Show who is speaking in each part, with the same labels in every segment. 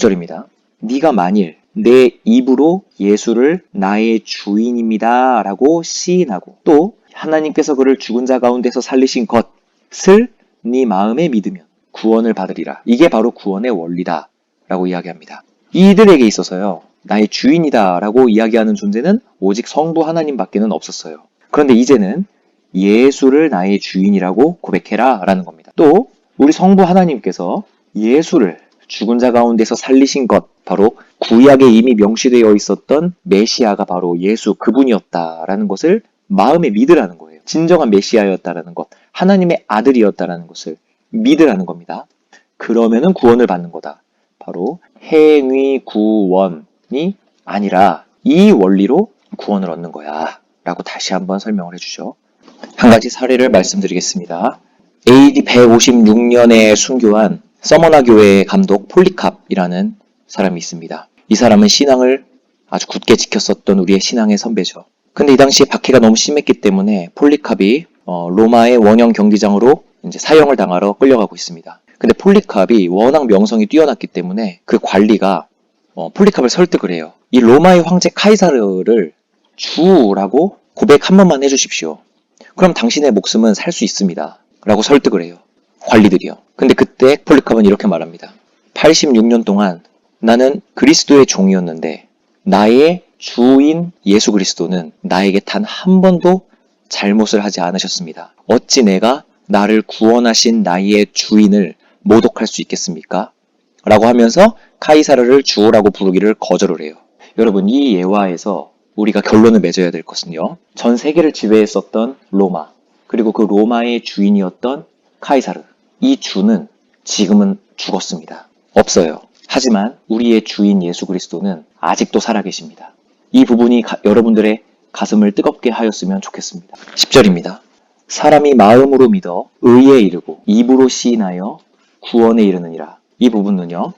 Speaker 1: 9절입니다. 네가 만일 내 입으로 예수를 나의 주인입니다 라고 시인하고 또 하나님께서 그를 죽은 자 가운데서 살리신 것을 네 마음에 믿으면 구원을 받으리라. 이게 바로 구원의 원리다 라고 이야기합니다. 이들에게 있어서요, 나의 주인이다 라고 이야기하는 존재는 오직 성부 하나님밖에는 없었어요. 그런데 이제는 예수를 나의 주인이라고 고백해라 라는 겁니다. 또 우리 성부 하나님께서 예수를 죽은 자 가운데서 살리신 것, 바로 구약에 이미 명시되어 있었던 메시아가 바로 예수 그분이었다라는 것을 마음에 믿으라는 거예요. 진정한 메시아였다라는 것, 하나님의 아들이었다라는 것을 믿으라는 겁니다. 그러면은 구원을 받는 거다. 바로 행위 구원이 아니라 이 원리로 구원을 얻는 거야 라고 다시 한번 설명을 해주죠. 한 가지 사례를 말씀드리겠습니다. AD 156년에 순교한 서머나 교회의 감독 폴리캅이라는 사람이 있습니다. 이 사람은 신앙을 아주 굳게 지켰었던 우리의 신앙의 선배죠. 근데 이 당시에 박해가 너무 심했기 때문에 폴리캅이 로마의 원형 경기장으로 이제 사형을 당하러 끌려가고 있습니다. 근데 폴리캅이 워낙 명성이 뛰어났기 때문에 그 관리가 폴리캅을 설득을 해요. 이 로마의 황제 카이사르를 주라고 고백 한 번만 해주십시오. 그럼 당신의 목숨은 살 수 있습니다. 라고 설득을 해요. 관리들이요. 근데 그때 폴리캅은 이렇게 말합니다. 86년 동안 나는 그리스도의 종이었는데 나의 주인 예수 그리스도는 나에게 단 한 번도 잘못을 하지 않으셨습니다. 어찌 내가 나를 구원하신 나의 주인을 모독할 수 있겠습니까? 라고 하면서 카이사르를 주라고 부르기를 거절을 해요. 여러분, 이 예화에서 우리가 결론을 맺어야 될 것은요, 전 세계를 지배했었던 로마, 그리고 그 로마의 주인이었던 카이사르, 이 주는 지금은 죽었습니다. 없어요. 하지만 우리의 주인 예수 그리스도는 아직도 살아계십니다. 이 부분이 여러분들의 가슴을 뜨겁게 하였으면 좋겠습니다. 10절입니다. 사람이 마음으로 믿어 의에 이르고 입으로 시인하여 구원에 이르느니라. 이 부분은요,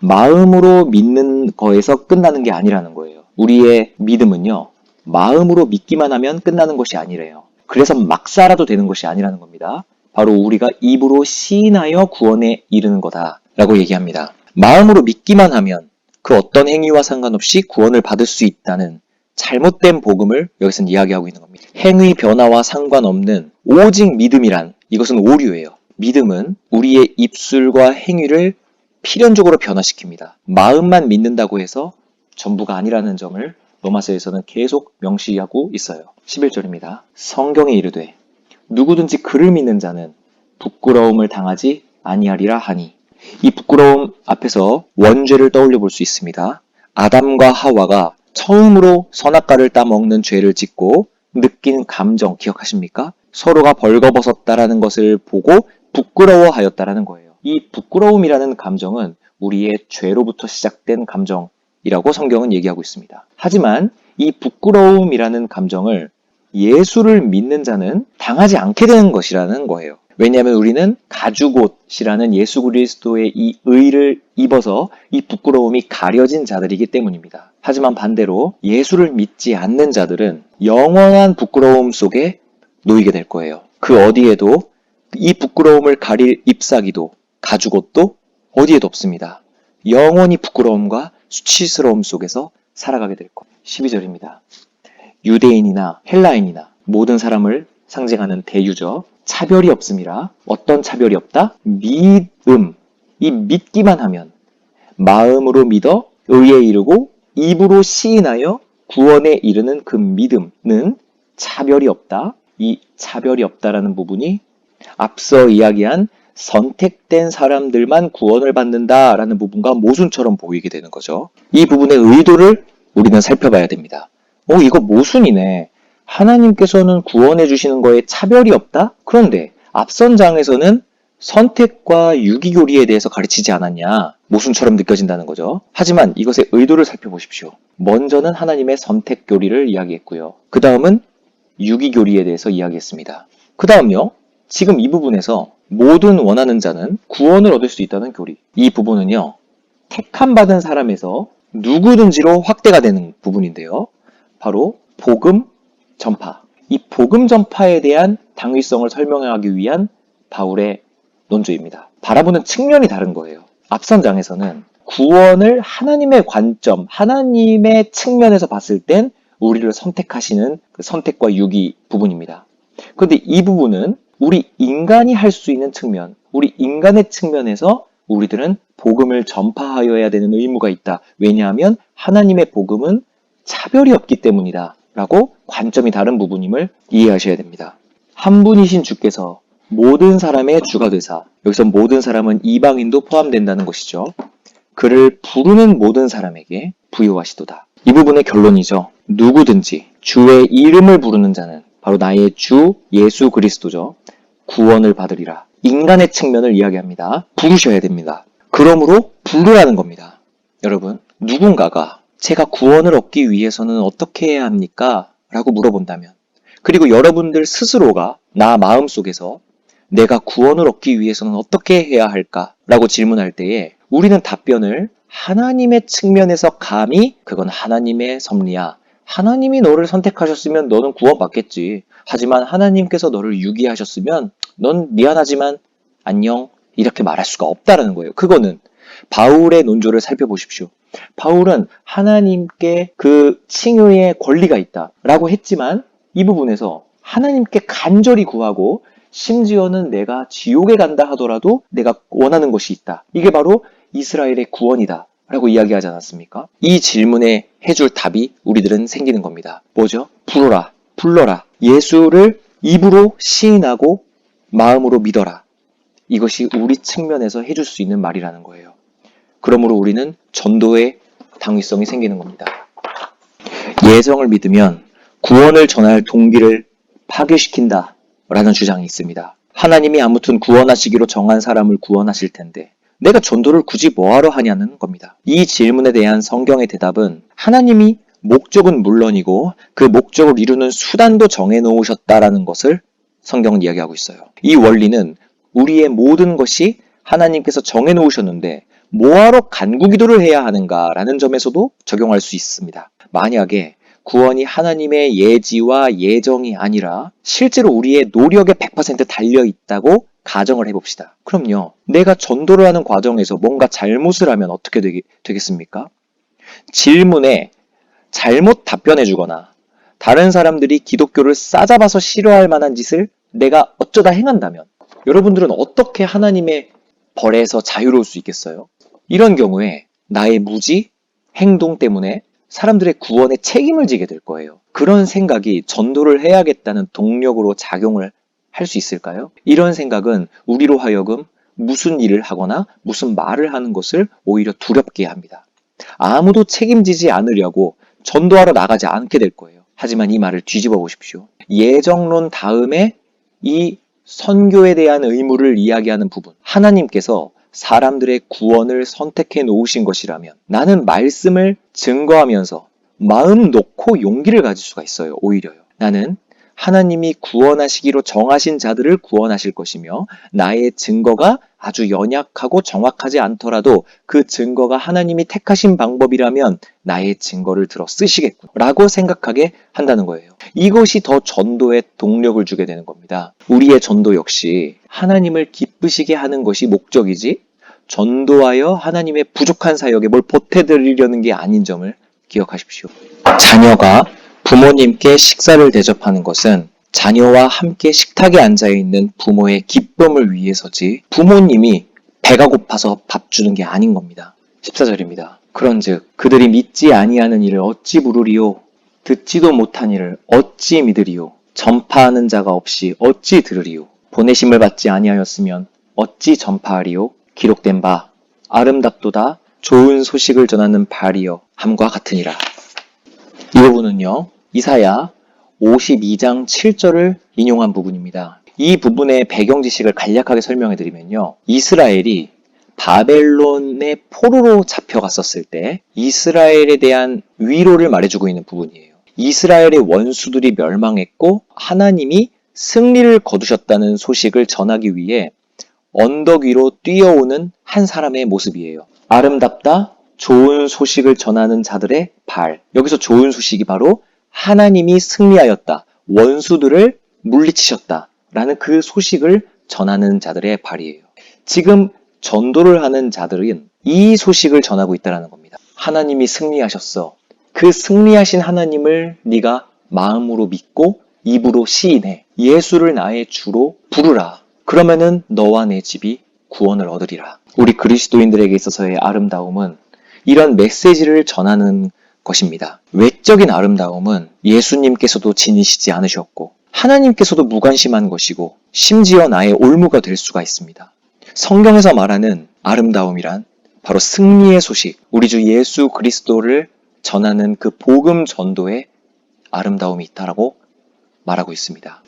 Speaker 1: 마음으로 믿는 거에서 끝나는 게 아니라는 거예요. 우리의 믿음은요, 마음으로 믿기만 하면 끝나는 것이 아니래요. 그래서 막 살아도 되는 것이 아니라는 겁니다. 바로 우리가 입으로 시인하여 구원에 이르는 거다 라고 얘기합니다. 마음으로 믿기만 하면 그 어떤 행위와 상관없이 구원을 받을 수 있다는 잘못된 복음을 여기서는 이야기하고 있는 겁니다. 행위 변화와 상관없는 오직 믿음이란, 이것은 오류예요. 믿음은 우리의 입술과 행위를 필연적으로 변화시킵니다. 마음만 믿는다고 해서 전부가 아니라는 점을 로마서에서는 계속 명시하고 있어요. 11절입니다. 성경에 이르되 누구든지 그를 믿는 자는 부끄러움을 당하지 아니하리라 하니, 이 부끄러움 앞에서 원죄를 떠올려 볼 수 있습니다. 아담과 하와가 처음으로 선악과를 따먹는 죄를 짓고 느낀 감정 기억하십니까? 서로가 벌거벗었다라는 것을 보고 부끄러워하였다라는 거예요. 이 부끄러움이라는 감정은 우리의 죄로부터 시작된 감정이라고 성경은 얘기하고 있습니다. 하지만 이 부끄러움이라는 감정을 예수를 믿는 자는 당하지 않게 되는 것이라는 거예요. 왜냐하면 우리는 가죽옷이라는 예수 그리스도의 이 의를 입어서 이 부끄러움이 가려진 자들이기 때문입니다. 하지만 반대로 예수를 믿지 않는 자들은 영원한 부끄러움 속에 놓이게 될 거예요. 그 어디에도 이 부끄러움을 가릴 잎사귀도 가죽옷도 어디에도 없습니다. 영원히 부끄러움과 수치스러움 속에서 살아가게 될 거예요. 12절입니다. 유대인이나 헬라인이나 모든 사람을 상징하는 대유죠. 차별이 없음이라. 어떤 차별이 없다? 믿음. 이 믿기만 하면, 마음으로 믿어 의에 이르고 입으로 시인하여 구원에 이르는 그 믿음은 차별이 없다. 이 차별이 없다라는 부분이 앞서 이야기한 선택된 사람들만 구원을 받는다라는 부분과 모순처럼 보이게 되는 거죠. 이 부분의 의도를 우리는 살펴봐야 됩니다. 이거 모순이네. 하나님께서는 구원해 주시는 거에 차별이 없다? 그런데 앞선 장에서는 선택과 유기교리에 대해서 가르치지 않았냐? 모순처럼 느껴진다는 거죠. 하지만 이것의 의도를 살펴보십시오. 먼저는 하나님의 선택교리를 이야기했고요. 그 다음은 유기교리에 대해서 이야기했습니다. 그 다음요, 지금 이 부분에서 모든 원하는 자는 구원을 얻을 수 있다는 교리. 이 부분은요, 택함받은 사람에서 누구든지로 확대가 되는 부분인데요. 바로 복음 전파. 이 복음 전파에 대한 당위성을 설명하기 위한 바울의 논조입니다. 바라보는 측면이 다른 거예요. 앞선 장에서는 구원을 하나님의 관점, 하나님의 측면에서 봤을 땐 우리를 선택하시는 그 선택과 유기 부분입니다. 그런데 이 부분은 우리 인간이 할 수 있는 측면, 우리 인간의 측면에서 우리들은 복음을 전파하여야 되는 의무가 있다. 왜냐하면 하나님의 복음은 차별이 없기 때문이다. 라고 관점이 다른 부분임을 이해하셔야 됩니다. 한 분이신 주께서 모든 사람의 주가 되사, 여기서 모든 사람은 이방인도 포함된다는 것이죠. 그를 부르는 모든 사람에게 부요하시도다. 이 부분의 결론이죠. 누구든지 주의 이름을 부르는 자는 바로 나의 주 예수 그리스도죠. 구원을 받으리라. 인간의 측면을 이야기합니다. 부르셔야 됩니다. 그러므로 부르라는 겁니다. 여러분, 누군가가 제가 구원을 얻기 위해서는 어떻게 해야 합니까? 라고 물어본다면, 그리고 여러분들 스스로가 나 마음속에서 내가 구원을 얻기 위해서는 어떻게 해야 할까? 라고 질문할 때에 우리는 답변을 하나님의 측면에서 감히 그건 하나님의 섭리야. 하나님이 너를 선택하셨으면 너는 구원받겠지. 하지만 하나님께서 너를 유기하셨으면 넌 미안하지만 안녕 이렇게 말할 수가 없다라는 거예요. 그거는 바울의 논조를 살펴보십시오. 바울은 하나님께 그 칭의의 권리가 있다라고 했지만 이 부분에서 하나님께 간절히 구하고 심지어는 내가 지옥에 간다 하더라도 내가 원하는 것이 있다. 이게 바로 이스라엘의 구원이다. 라고 이야기하지 않았습니까? 이 질문에 해줄 답이 우리들은 생기는 겁니다. 뭐죠? 부르라, 불러라. 예수를 입으로 시인하고 마음으로 믿어라. 이것이 우리 측면에서 해줄 수 있는 말이라는 거예요. 그러므로 우리는 전도의 당위성이 생기는 겁니다. 예정을 믿으면 구원을 전할 동기를 파괴시킨다 라는 주장이 있습니다. 하나님이 아무튼 구원하시기로 정한 사람을 구원하실 텐데 내가 전도를 굳이 뭐하러 하냐는 겁니다. 이 질문에 대한 성경의 대답은 하나님이 목적은 물론이고 그 목적을 이루는 수단도 정해놓으셨다라는 것을 성경은 이야기하고 있어요. 이 원리는 우리의 모든 것이 하나님께서 정해놓으셨는데 뭐하러 간구기도를 해야 하는가라는 점에서도 적용할 수 있습니다. 만약에 구원이 하나님의 예지와 예정이 아니라 실제로 우리의 노력에 100% 달려있다고 가정을 해봅시다. 그럼요. 내가 전도를 하는 과정에서 뭔가 잘못을 하면 어떻게 되겠습니까? 질문에 잘못 답변해주거나 다른 사람들이 기독교를 싸잡아서 싫어할 만한 짓을 내가 어쩌다 행한다면 여러분들은 어떻게 하나님의 벌에서 자유로울 수 있겠어요? 이런 경우에 나의 무지, 행동 때문에 사람들의 구원에 책임을 지게 될 거예요. 그런 생각이 전도를 해야겠다는 동력으로 작용을 할 수 있을까요? 이런 생각은 우리로 하여금 무슨 일을 하거나 무슨 말을 하는 것을 오히려 두렵게 합니다. 아무도 책임지지 않으려고 전도하러 나가지 않게 될 거예요. 하지만 이 말을 뒤집어 보십시오. 예정론 다음에 이 선교에 대한 의무를 이야기하는 부분. 하나님께서 사람들의 구원을 선택해 놓으신 것이라면 나는 말씀을 증거하면서 마음 놓고 용기를 가질 수가 있어요. 오히려요. 나는 하나님이 구원하시기로 정하신 자들을 구원하실 것이며 나의 증거가 아주 연약하고 정확하지 않더라도 그 증거가 하나님이 택하신 방법이라면 나의 증거를 들어 쓰시겠군 라고 생각하게 한다는 거예요. 이것이 더 전도에 동력을 주게 되는 겁니다. 우리의 전도 역시 하나님을 기쁘시게 하는 것이 목적이지 전도하여 하나님의 부족한 사역에 뭘 보태드리려는 게 아닌 점을 기억하십시오. 자녀가 부모님께 식사를 대접하는 것은 자녀와 함께 식탁에 앉아있는 부모의 기쁨을 위해서지 부모님이 배가 고파서 밥 주는 게 아닌 겁니다. 14절입니다. 그런즉 그들이 믿지 아니하는 일을 어찌 물으리요? 듣지도 못한 일을 어찌 믿으리요? 전파하는 자가 없이 어찌 들으리요? 보내심을 받지 아니하였으면 어찌 전파하리요? 기록된 바 아름답도다 좋은 소식을 전하는 발이여 함과 같으니라. 이 부분은요. 이사야 52장 7절을 인용한 부분입니다. 이 부분의 배경 지식을 간략하게 설명해 드리면요. 이스라엘이 바벨론의 포로로 잡혀갔었을 때 이스라엘에 대한 위로를 말해주고 있는 부분이에요. 이스라엘의 원수들이 멸망했고 하나님이 승리를 거두셨다는 소식을 전하기 위해 언덕 위로 뛰어오는 한 사람의 모습이에요. 아름답다, 좋은 소식을 전하는 자들의 발. 여기서 좋은 소식이 바로 하나님이 승리하였다. 원수들을 물리치셨다. 라는 그 소식을 전하는 자들의 발이에요. 지금 전도를 하는 자들은 이 소식을 전하고 있다는 겁니다. 하나님이 승리하셨어. 그 승리하신 하나님을 네가 마음으로 믿고 입으로 시인해. 예수를 나의 주로 부르라. 그러면은 너와 내 집이 구원을 얻으리라. 우리 그리스도인들에게 있어서의 아름다움은 이런 메시지를 전하는 것입니다. 외적인 아름다움은 예수님께서도 지니시지 않으셨고 하나님께서도 무관심한 것이고 심지어 나의 올무가 될 수가 있습니다. 성경에서 말하는 아름다움이란 바로 승리의 소식, 우리 주 예수 그리스도를 전하는 그 복음 전도에 아름다움이 있다라고 말하고 있습니다.